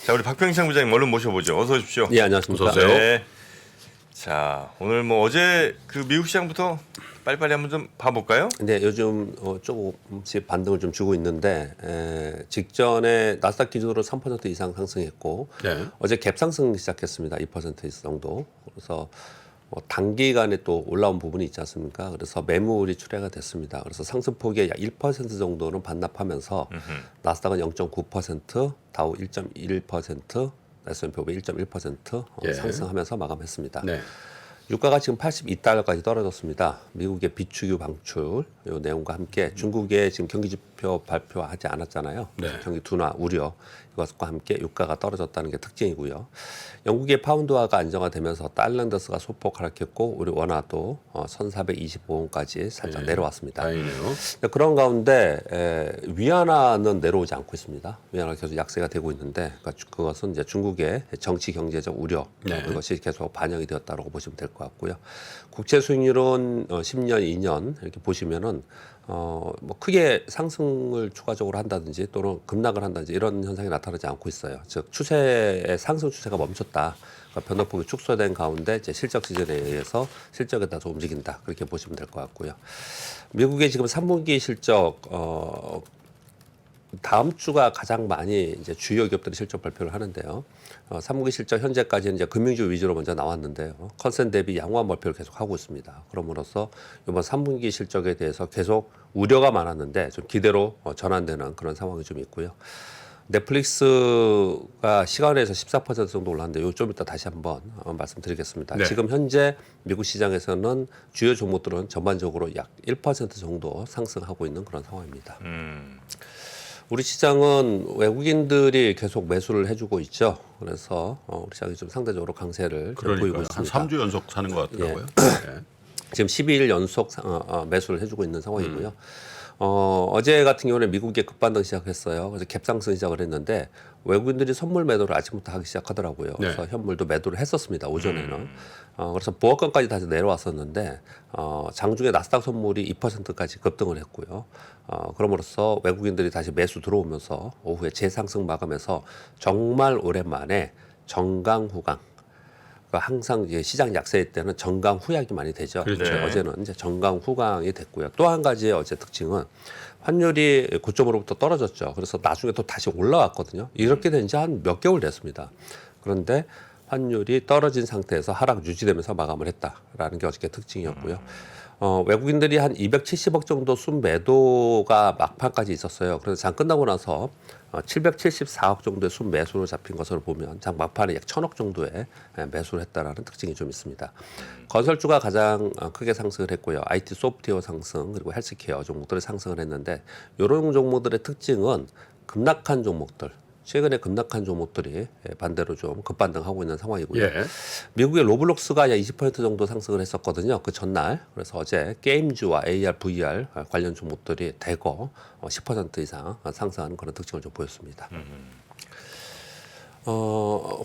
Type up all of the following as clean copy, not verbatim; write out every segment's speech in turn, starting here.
자, 우리 박병창 부장님 얼른 모셔보죠. 어서 오십시오. 예, 안녕하십니까. 어서 오세요. 네. 자, 오늘 뭐 어제 그 미국 시장부터 빨리빨리 한번 좀 봐볼까요? 근데 요즘 조금씩 반등을 좀 주고 있는데 직전에 나스닥 기준으로 3% 이상 상승했고 네. 어제 갭 상승 시작했습니다. 2% 정도. 그래서 단기간에 또 올라온 부분이 있지 않습니까? 그래서 매물이 출회가 됐습니다. 그래서 상승폭의 약 1% 정도는 반납하면서 나스닥은 0.9%, 다우 1.1%, S&P 500 1.1% 예. 상승하면서 마감했습니다. 네. 유가가 지금 82달러까지 떨어졌습니다. 미국의 비축유 방출 이 내용과 함께 중국의 지금 경기 지표 발표하지 않았잖아요. 네. 경기 둔화 우려 이것과 함께 유가가 떨어졌다는 게 특징이고요. 영국의 파운드화가 안정화되면서 달러인더스가 소폭 하락했고 우리 원화도 1,425원까지 살짝 네. 내려왔습니다. 다행이네요. 그런 가운데 위안화는 내려오지 않고 있습니다. 위안화가 계속 약세가 되고 있는데 그것은 이제 중국의 정치 경제적 우려 네. 그것이 계속 반영이 되었다고 보시면 될 것 같고요. 국채 수익률은 10년, 2년 이렇게 보시면은 뭐 크게 상승을 추가적으로 한다든지 또는 급락을 한다든지 이런 현상이 나타나지 않고 있어요. 즉 추세의 상승 추세가 멈췄다. 그러니까 변동폭이 축소된 가운데 이제 실적 시즌에 의해서 실적에 따라서 움직인다. 그렇게 보시면 될 것 같고요. 미국의 지금 3분기 실적 다음 주가 가장 많이 이제 주요 기업들이 실적 발표를 하는데요. 3분기 실적 현재까지는 이제 금융주 위주로 먼저 나왔는데요. 컨센 대비 양호한 발표를 계속 하고 있습니다. 그럼으로써 이번 3분기 실적에 대해서 계속 우려가 많았는데 좀 기대로 전환되는 그런 상황이 좀 있고요. 넷플릭스가 시간에서 14% 정도 올랐는데 요 좀 이따 다시 한번 말씀드리겠습니다. 네. 지금 현재 미국 시장에서는 주요 종목들은 전반적으로 약 1% 정도 상승하고 있는 그런 상황입니다. 우리 시장은 외국인들이 계속 매수를 해주고 있죠. 그래서 우리 시장이 좀 상대적으로 강세를 보이고 그러니까 한 있습니다. 3주 연속 사는 것 같더라고요. 네. 지금 12일 연속 매수를 해주고 있는 상황이고요. 어제 같은 경우는 미국에 급반등 시작했어요. 그래서 갭상승 시작을 했는데 외국인들이 선물 매도를 아침부터 하기 시작하더라고요. 그래서 현물도 매도를 했었습니다. 오전에는. 그래서 보합권까지 다시 내려왔었는데 장중에 나스닥 선물이 2%까지 급등을 했고요. 그럼으로써 외국인들이 다시 매수 들어오면서 오후에 재상승 마감해서 정말 오랜만에 정강 후강. 항상 이제 시장 약세일 때는 정강 후약이 많이 되죠. 그렇죠. 근데 어제는 이제 정강 후강이 됐고요. 또 한 가지의 어제 특징은 환율이 고점으로부터 떨어졌죠. 그래서 나중에 또 다시 올라왔거든요. 이렇게 된 지 한 몇 개월 됐습니다. 그런데 환율이 떨어진 상태에서 하락 유지되면서 마감을 했다라는 게 어저께 특징이었고요. 외국인들이 한 270억 정도 순매도가 막판까지 있었어요. 그래서 장 끝나고 나서 774억 정도의 순매수로 잡힌 것으로 보면 장 막판에 약 1,000억 정도의 매수를 했다라는 특징이 좀 있습니다. 건설주가 가장 크게 상승을 했고요. IT 소프트웨어 상승 그리고 헬스케어 종목들이 상승을 했는데 이런 종목들의 특징은 급락한 종목들 최근에 급락한 종목들이 반대로 좀 급반등하고 있는 상황이고요. 예. 미국의 로블록스가 약 20% 정도 상승을 했었거든요. 그 전날. 그래서 어제 게임주와 AR, VR 관련 종목들이 대거 10% 이상 상승하는 그런 특징을 좀 보였습니다.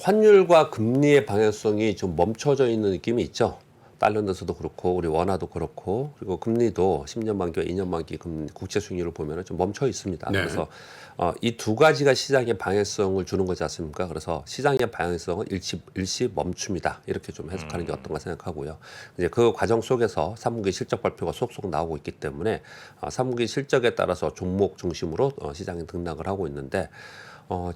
환율과 금리의 방향성이 좀 멈춰져 있는 느낌이 있죠. 달러인더스도 그렇고 우리 원화도 그렇고 그리고 금리도 10년 만기와 2년 만기 국채 수익률을 보면 좀 멈춰 있습니다. 네. 그래서 이 두 가지가 시장의 방향성을 주는 거지 않습니까? 그래서 시장의 방향성은 일시 멈춤이다. 이렇게 좀 해석하는 게 어떤가 생각하고요. 이제 그 과정 속에서 3분기 실적 발표가 속속 나오고 있기 때문에 3분기 실적에 따라서 종목 중심으로 시장이 등락을 하고 있는데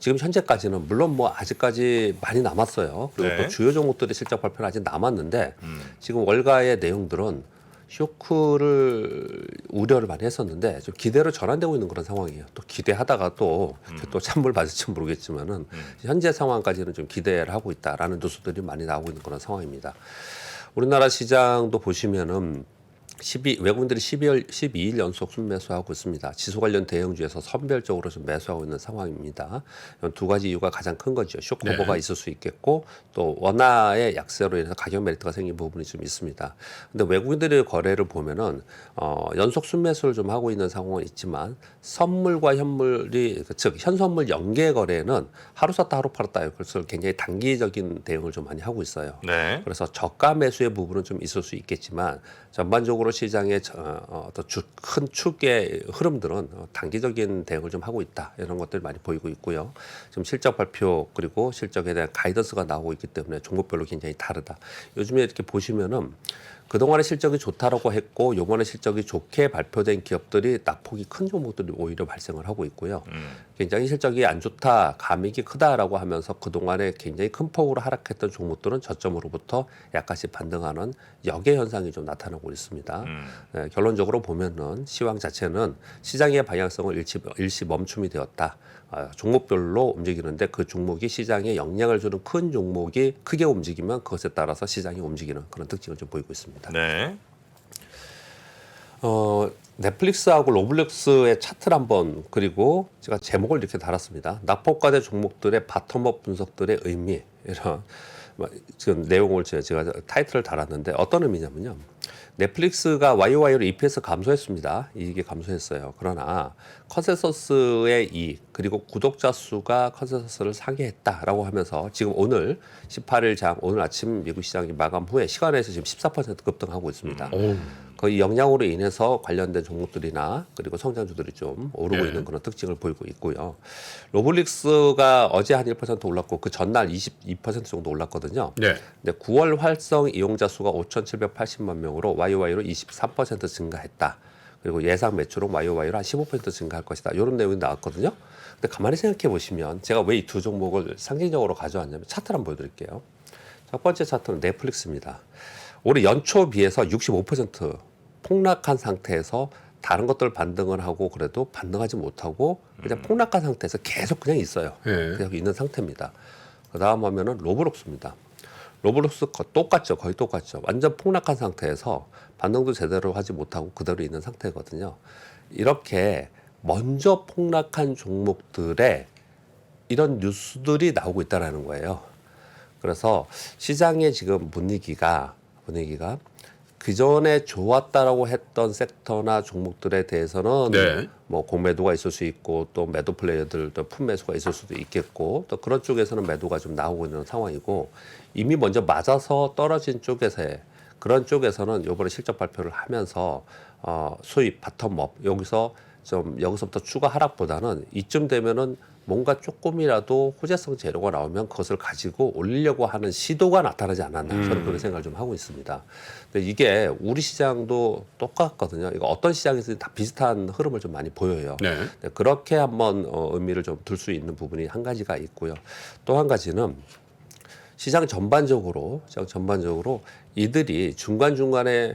지금 현재까지는 물론 뭐 아직까지 많이 남았어요. 그리고 네. 또 주요 종목들의 실적 발표는 아직 남았는데 지금 월가의 내용들은 쇼크를 우려를 많이 했었는데 좀 기대로 전환되고 있는 그런 상황이에요. 또 기대하다가 또 찬물 맞을지 모르겠지만은 현재 상황까지는 좀 기대를 하고 있다라는 뉴스들이 많이 나오고 있는 그런 상황입니다. 우리나라 시장도 보시면은 외국인들이 12일 연속 순매수하고 있습니다. 지수 관련 대형주에서 선별적으로 좀 매수하고 있는 상황입니다. 두 가지 이유가 가장 큰 거죠. 쇼크오버가 있을 수 있겠고 또 원화의 약세로 인해서 가격 메리트가 생긴 부분이 좀 있습니다. 근데 외국인들의 거래를 보면은 연속 순매수를 좀 하고 있는 상황은 있지만 선물과 현물이 즉 현선물 연계 거래는 하루 샀다 하루 팔았다 그래서 굉장히 단기적인 대응을 좀 많이 하고 있어요. 네. 그래서 저가 매수의 부분은 좀 있을 수 있겠지만 전반적으로 전반적으로 시장의 어떤 큰 축의 흐름들은 단기적인 대응을 좀 하고 있다. 이런 것들 많이 보이고 있고요. 지금 실적 발표 그리고 실적에 대한 가이던스가 나오고 있기 때문에 종목별로 굉장히 다르다. 요즘에 이렇게 보시면은 그동안의 실적이 좋다라고 했고 요번에 실적이 좋게 발표된 기업들이 낙폭이 큰 종목들이 오히려 발생을 하고 있고요. 굉장히 실적이 안 좋다, 감익이 크다라고 하면서 그동안에 굉장히 큰 폭으로 하락했던 종목들은 저점으로부터 약간씩 반등하는 역의 현상이 좀 나타나고 있습니다. 네, 결론적으로 보면은 시황 자체는 시장의 방향성을 일시 멈춤이 되었다. 종목별로 움직이는데 그 종목이 시장에 영향을 주는 큰 종목이 크게 움직이면 그것에 따라서 시장이 움직이는 그런 특징을 좀 보이고 있습니다. 네. 넷플릭스하고 로블록스의 차트를 한번 그리고 제가 제목을 이렇게 달았습니다. 낙폭과대 종목들의 바텀업 분석들의 의미 이런 지금 내용을 제가 타이틀을 달았는데 어떤 의미냐면요. 넷플릭스가 YOY로 EPS 감소했습니다. 이익이 감소했어요. 그러나 컨센서스의 이익 그리고 구독자 수가 컨센서스를 상회했다라고 하면서 지금 오늘 18일 장 오늘 아침 미국 시장이 마감 후에 시간에서 지금 14% 급등하고 있습니다. 그 영향으로 인해서 관련된 종목들이나 그리고 성장주들이 좀 오르고 있는 그런 특징을 보이고 있고요. 로블릭스가 어제 한 1% 올랐고 그 전날 22% 정도 올랐거든요. 네. 근데 9월 활성 이용자 수가 5,780만 명으로 YOY로 23% 증가했다. 그리고 예상 매출은 YOY로 한 15% 증가할 것이다. 이런 내용이 나왔거든요. 근데 가만히 생각해 보시면 제가 왜 이 두 종목을 상징적으로 가져왔냐면 차트를 한번 보여드릴게요. 첫 번째 차트는 넷플릭스입니다. 올해 연초 비해서 65% 폭락한 상태에서 다른 것들 반등을 하고 그래도 반등하지 못하고 그냥 폭락한 상태에서 계속 그냥 있어요. 계속 있는 상태입니다. 그 다음 화면은 로블록스입니다. 로블록스 똑같죠. 거의 똑같죠. 완전 폭락한 상태에서 반등도 제대로 하지 못하고 그대로 있는 상태거든요. 이렇게 먼저 폭락한 종목들의 이런 뉴스들이 나오고 있다는 거예요. 그래서 시장의 지금 분위기가 그전에 좋았다라고 했던 섹터나 종목들에 대해서는 네. 뭐 공매도가 있을 수 있고 또 매도 플레이어들도 품매수가 있을 수도 있겠고 또 그런 쪽에서는 매도가 좀 나오고 있는 상황이고 이미 먼저 맞아서 떨어진 쪽에서의 그런 쪽에서는 이번에 실적 발표를 하면서 수입 바텀업 여기서부터 추가 하락보다는 이쯤 되면은 뭔가 조금이라도 호재성 재료가 나오면 그것을 가지고 올리려고 하는 시도가 나타나지 않았나 저는 그런 생각을 좀 하고 있습니다. 근데 이게 우리 시장도 똑같거든요. 이거 어떤 시장에서든 다 비슷한 흐름을 좀 많이 보여요. 네. 그렇게 한번 의미를 좀 둘 수 있는 부분이 한 가지가 있고요. 또 한 가지는 시장 전반적으로 이들이 중간중간에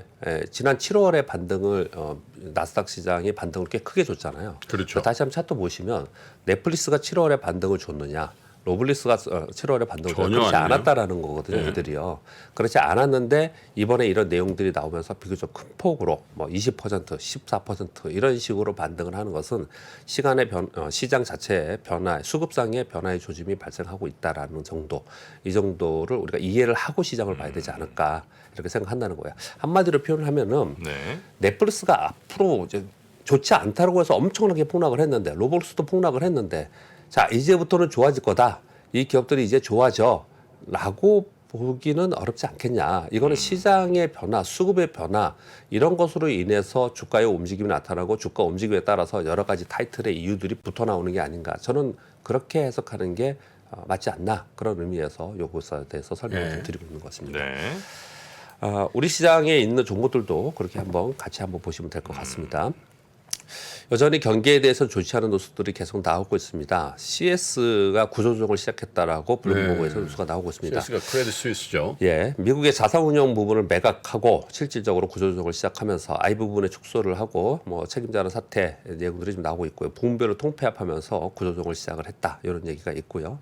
지난 7월에 반등을 나스닥 시장이 반등을 꽤 크게 줬잖아요. 그렇죠. 다시 한번 차트 보시면 넷플릭스가 7월에 반등을 줬느냐 로블리스가 7월에 반등을 전혀 그렇지 아니네요. 않았다라는 거거든요. 이들이요. 그렇지 않았는데 이번에 이런 내용들이 나오면서 비교적 큰 폭으로 뭐 20%, 14% 이런 식으로 반등을 하는 것은 시장 자체의 변화, 수급상의 변화의 조짐이 발생하고 있다라는 정도, 이 정도를 우리가 이해를 하고 시장을 봐야 되지 않을까 이렇게 생각한다는 거예요. 한마디로 표현을 하면은 네. 넷플릭스가 앞으로 이제 좋지 않다고 해서 엄청나게 폭락을 했는데 로블록스도 폭락을 했는데 자 이제부터는 좋아질 거다. 이 기업들이 이제 좋아져 라고 보기는 어렵지 않겠냐. 이거는 시장의 변화, 수급의 변화 이런 것으로 인해서 주가의 움직임이 나타나고 주가 움직임에 따라서 여러 가지 타이틀의 이유들이 붙어 나오는 게 아닌가. 저는 그렇게 해석하는 게 맞지 않나. 그런 의미에서 요것에 대해서 설명을 좀 드리고 있는 것 같습니다. 네. 우리 시장에 있는 종목들도 그렇게 같이 한번 보시면 될 것 같습니다. 여전히 경기에 대해서 좋지 않은 뉴스들이 계속 나오고 있습니다. CS가 구조조정을 시작했다라고 블룸버그에서 뉴스가 나오고 있습니다. CS가 크레딧 스위스죠. 예, 미국의 자산운용 부분을 매각하고 실질적으로 구조조정을 시작하면서 I 부분에 축소를 하고 뭐 책임자는 사퇴 내용들이 좀 나오고 있고요. 부문별로 통폐합하면서 구조조정을 시작을 했다 이런 얘기가 있고요.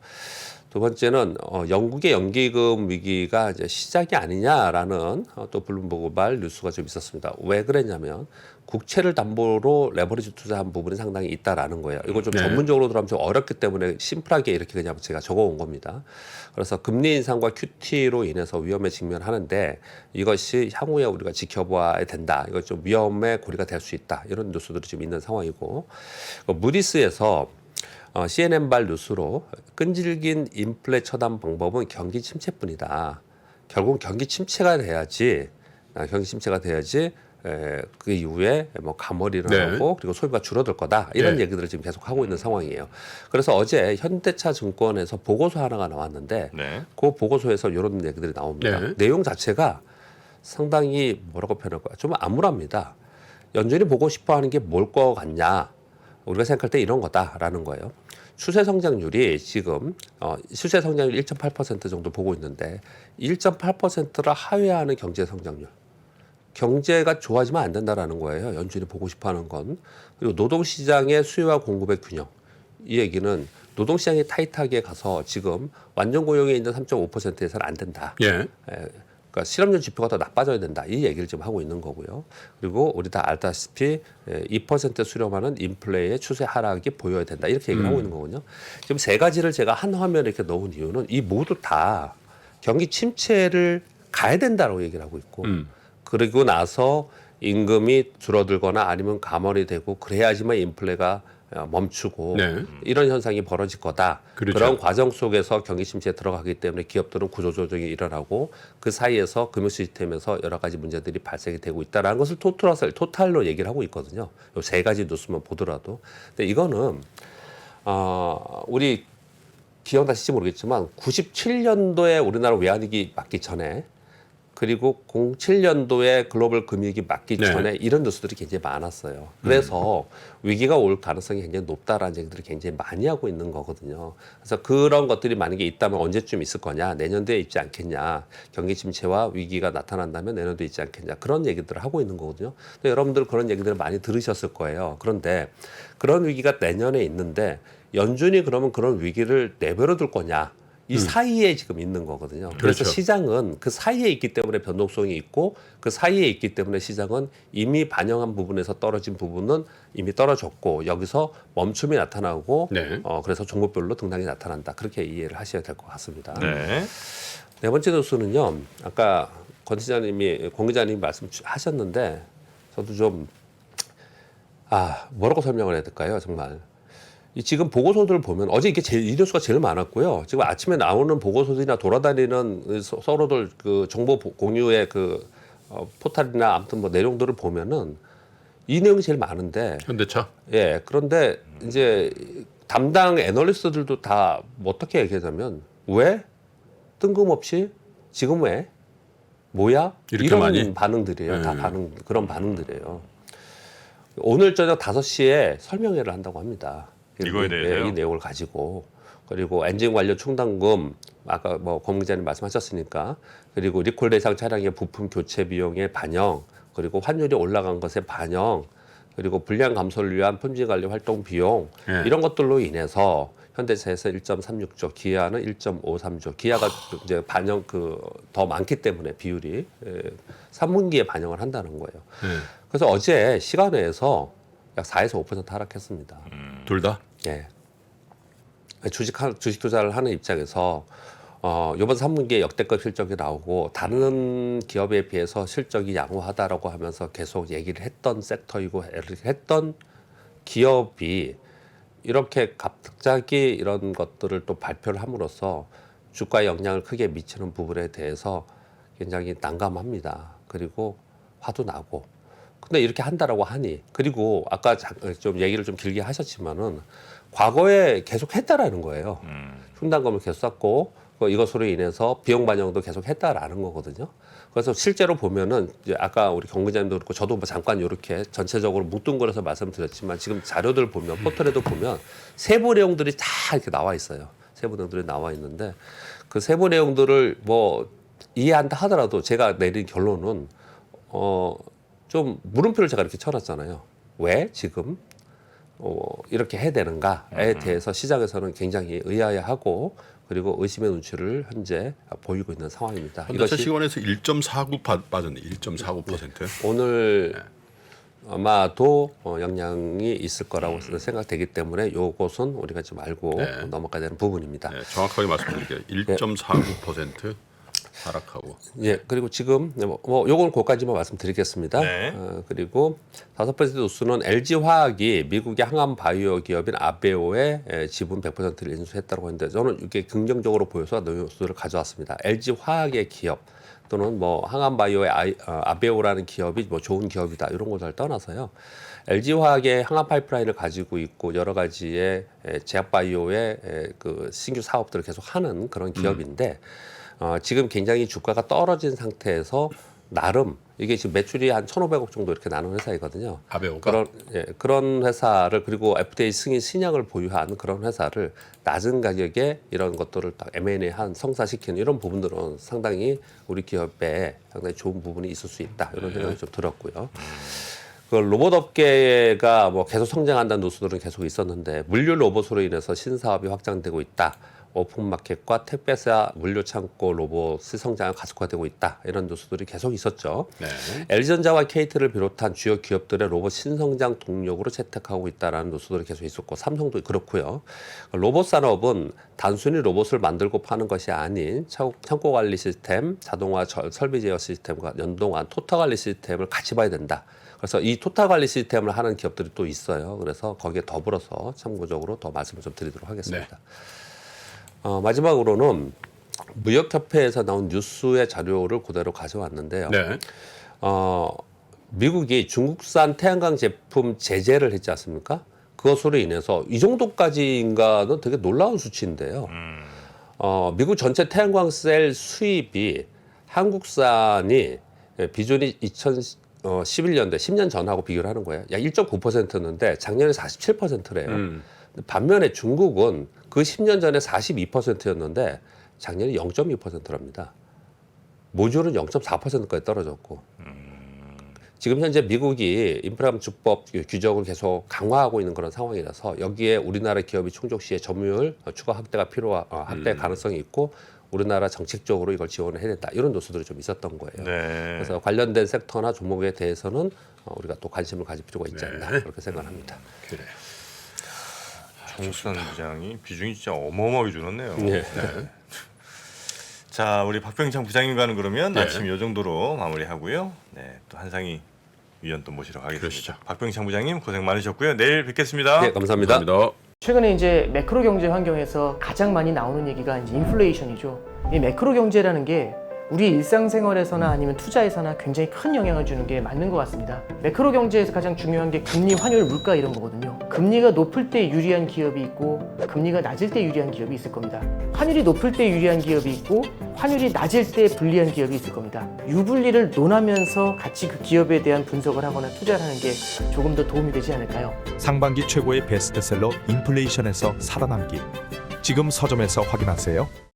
두 번째는 영국의 연기금 위기가 이제 시작이 아니냐라는 또 블룸버그발 뉴스가 좀 있었습니다. 왜 그랬냐면 국채를 담보로 레버리지 투자한 부분이 상당히 있다라는 거예요. 이거 좀 전문적으로 들어가면 좀 어렵기 때문에 심플하게 이렇게 그냥 제가 적어온 겁니다. 그래서 금리 인상과 QT로 인해서 위험에 직면하는데 이것이 향후에 우리가 지켜봐야 된다. 이거 좀 위험의 고리가 될 수 있다. 이런 뉴스들이 좀 있는 상황이고 무디스에서 CNN발 뉴스로 끈질긴 인플레 처단 방법은 경기 침체뿐이다. 결국 경기 침체가 돼야지 그 이후에 뭐 가머리를 네. 하고 그리고 소비가 줄어들 거다 이런 네. 얘기들을 지금 계속 하고 있는 상황이에요. 그래서 어제 현대차 증권에서 보고서 하나가 나왔는데 네. 그 보고서에서 이런 얘기들이 나옵니다. 네. 내용 자체가 상당히 뭐라고 표현할까요? 좀 암울합니다. 연준이 보고 싶어하는 게 뭘 것 같냐? 우리가 생각할 때 이런 거다라는 거예요. 추세 성장률이 지금 추세 성장률 1.8% 정도 보고 있는데 1.8%를 하회하는 경제 성장률. 경제가 좋아지면 안 된다라는 거예요. 연준이 보고 싶어하는 건. 그리고 노동시장의 수요와 공급의 균형. 이 얘기는 노동시장이 타이트하게 가서 지금 완전 고용에 있는 3.5%에서는 안 된다. 예. 그러니까 실업률 지표가 더 나빠져야 된다. 이 얘기를 지금 하고 있는 거고요. 그리고 우리 다 알다시피 2% 수렴하는 인플레의 추세 하락이 보여야 된다. 이렇게 얘기를 하고 있는 거거든요. 지금 세 가지를 제가 한 화면에 이렇게 넣은 이유는 이 모두 다 경기 침체를 가야 된다라고 얘기를 하고 있고 그리고 나서 임금이 줄어들거나 아니면 가머리 되고 그래야지만 인플레가 멈추고 네. 이런 현상이 벌어질 거다. 그렇죠. 그런 과정 속에서 경기 침체에 들어가기 때문에 기업들은 구조조정이 일어나고 그 사이에서 금융 시스템에서 여러 가지 문제들이 발생이 되고 있다라는 것을 토탈로 얘기를 하고 있거든요. 이 세 가지 뉴스만 보더라도. 근데 이거는 우리 기억나실지 모르겠지만 97년도에 우리나라 외환위기 맞기 전에 그리고 07년도에 글로벌 금융위기 맞기 네. 전에 이런 뉴스들이 굉장히 많았어요. 그래서 위기가 올 가능성이 굉장히 높다라는 얘기들을 굉장히 많이 하고 있는 거거든요. 그래서 그런 것들이 만약에 있다면 언제쯤 있을 거냐, 내년도에 있지 않겠냐, 경기 침체와 위기가 나타난다면 내년도에 있지 않겠냐, 그런 얘기들을 하고 있는 거거든요. 근데 여러분들 그런 얘기들을 많이 들으셨을 거예요. 그런데 그런 위기가 내년에 있는데 연준이 그러면 그런 위기를 내버려 둘 거냐? 이 사이에 지금 있는 거거든요. 그래서 그렇죠. 시장은 그 사이에 있기 때문에 변동성이 있고 그 사이에 있기 때문에 시장은 이미 반영한 부분에서 떨어진 부분은 이미 떨어졌고 여기서 멈춤이 나타나고 네. 그래서 종목별로 등락이 나타난다. 그렇게 이해를 하셔야 될 것 같습니다. 네. 네 번째 뉴스는요. 아까 권 기자님이 말씀하셨는데 저도 좀 뭐라고 설명을 해야 될까요? 정말. 이 지금 보고서들을 보면 어제 이 뉴스가 제일 많았고요. 지금 아침에 나오는 보고서들이나 돌아다니는 서로들 그 정보 공유의 그 포탈이나 아무튼 뭐 내용들을 보면은 이 내용이 제일 많은데 현대차. 예 그런데 이제 담당 애널리스트들도 다 어떻게 얘기하자면 왜 뜬금없이 지금 왜 뭐야 이렇게 이런 많이? 반응들이에요. 다 그런 반응들이에요. 오늘 저녁 5시에 설명회를 한다고 합니다. 이거에 대해서요? 이 내용을 가지고 그리고 엔진 관련 충당금 아까 뭐 권 기자님 말씀하셨으니까 그리고 리콜 대상 차량의 부품 교체 비용의 반영 그리고 환율이 올라간 것의 반영 그리고 불량 감소를 위한 품질 관리 활동 비용 예. 이런 것들로 인해서 현대차에서 1.36조, 기아는 1.53조. 기아가 이제 반영 더 많기 때문에 비율이 3분기에 반영을 한다는 거예요. 예. 그래서 어제 시간회에서 약 4에서 5% 하락했습니다. 둘 다. 예. 주식 투자를 하는 입장에서 이번 3분기에 역대급 실적이 나오고 다른 기업에 비해서 실적이 양호하다라고 하면서 계속 얘기를 했던 섹터이고 했던 기업이 이렇게 갑자기 이런 것들을 또 발표를 함으로써 주가에 영향을 크게 미치는 부분에 대해서 굉장히 난감합니다. 그리고 화도 나고. 근데 이렇게 한다라고 하니 그리고 아까 좀 얘기를 좀 길게 하셨지만은 과거에 계속 했다라는 거예요. 충당금을 계속 쌓고 이것으로 인해서 비용 반영도 계속 했다라는 거거든요. 그래서 실제로 보면은 이제 아까 우리 경 기자님도 그렇고 저도 뭐 잠깐 이렇게 전체적으로 뭉뚱그려서 말씀드렸지만 지금 자료들 보면 포털에도 보면 세부 내용들이 다 이렇게 나와 있어요. 세부 내용들이 나와 있는데 그 세부 내용들을 뭐 이해한다 하더라도 제가 내린 결론은 좀 물음표를 제가 이렇게 쳐놨잖아요. 왜 지금 이렇게 해야 되는가에 대해서 시장에서는 굉장히 의아해하고 그리고 의심의 눈치를 현재 보이고 있는 상황입니다. 현대차 시간에서 1.49 빠졌네. 1.49%. 오늘 아마도 영향이 있을 거라고 생각되기 때문에 이것은 우리가 좀 알고 네. 넘어가야 되는 부분입니다. 네, 정확하게 말씀드릴게요. 1.49%. 하락하고. 예, 그리고 지금 뭐 요건 그까지만 말씀드리겠습니다. 네. 그리고 5번째 뉴스는 LG화학이 미국의 항암 바이오 기업인 아베오의 지분 100%를 인수했다고 했는데 저는 이게 긍정적으로 보여서 뉴스를 가져왔습니다. LG화학의 기업 또는 뭐 항암 바이오의 아베오라는 기업이 뭐 좋은 기업이다 이런 걸 잘 떠나서요. LG화학의 항암 파이프라인을 가지고 있고 여러 가지의 제약 바이오의 그 신규 사업들을 계속 하는 그런 기업인데 지금 굉장히 주가가 떨어진 상태에서 나름 이게 지금 매출이 한 1,500억 정도 이렇게 나는 회사이거든요. 아베오가? 그런 회사를 그리고 FDA 승인 신약을 보유한 그런 회사를 낮은 가격에 이런 것들을 딱 M&A한 성사시키는 이런 부분들은 상당히 우리 기업에 상당히 좋은 부분이 있을 수 있다 이런 생각이 좀 들었고요. 그 로봇 업계가 뭐 계속 성장한다는 뉴스들은 계속 있었는데 물류 로봇으로 인해서 신사업이 확장되고 있다. 오픈마켓과 택배사 물류창고 로봇의 성장이 가속화되고 있다. 이런 뉴스들이 계속 있었죠. 네. LG전자와 KT를 비롯한 주요 기업들의 로봇 신성장 동력으로 채택하고 있다는 뉴스들이 계속 있었고 삼성도 그렇고요. 로봇 산업은 단순히 로봇을 만들고 파는 것이 아닌 창고 관리 시스템, 자동화 설비 제어 시스템과 연동한 토탈 관리 시스템을 같이 봐야 된다. 그래서 이 토탈 관리 시스템을 하는 기업들이 또 있어요. 그래서 거기에 더불어서 참고적으로 더 말씀을 좀 드리도록 하겠습니다. 마지막으로는 무역협회에서 나온 뉴스의 자료를 그대로 가져왔는데요. 네. 미국이 중국산 태양광 제품 제재를 했지 않습니까? 그것으로 인해서 이 정도까지인가는 되게 놀라운 수치인데요. 미국 전체 태양광 셀 수입이 한국산이 비중이 2011년대 10년 전하고 비교를 하는 거예요. 약 1.9%였는데 작년에 47%래요. 반면에 중국은 그 10년 전에 42%였는데 작년에 0.2%랍니다. 모듈은 0.4%까지 떨어졌고 지금 현재 미국이 인프라감축법 규정을 계속 강화하고 있는 그런 상황이라서 여기에 우리나라 기업이 충족시에 점유율 추가 확대가 확대 가능성이 있고 우리나라 정책적으로 이걸 지원을 해야 된다. 이런 뉴스들이 좀 있었던 거예요. 네. 그래서 관련된 섹터나 종목에 대해서는 우리가 또 관심을 가질 필요가 있지 않나 그렇게 생각합니다. 그래요. 정수산 부장이 비중이 진짜 어마어마하게 줄었네요. 네. 자, 우리 박병창 부장님과는 그러면 네. 아침 이 정도로 마무리하고요. 네, 또 한상희 위원 또 모시러 가겠습니다. 그러시죠. 박병창 부장님 고생 많으셨고요. 내일 뵙겠습니다. 네, 감사합니다. 감사합니다. 최근에 이제 매크로 경제 환경에서 가장 많이 나오는 얘기가 이제 인플레이션이죠. 이 매크로 경제라는 게 우리 일상생활에서나 아니면 투자에서나 굉장히 큰 영향을 주는 게 맞는 것 같습니다. 매크로 경제에서 가장 중요한 게 금리, 환율, 물가 이런 거거든요. 금리가 높을 때 유리한 기업이 있고 금리가 낮을 때 유리한 기업이 있을 겁니다. 환율이 높을 때 유리한 기업이 있고 환율이 낮을 때 불리한 기업이 있을 겁니다. 유불리를 논하면서 같이 그 기업에 대한 분석을 하거나 투자를 하는 게 조금 더 도움이 되지 않을까요? 상반기 최고의 베스트셀러 인플레이션에서 살아남기. 지금 서점에서 확인하세요.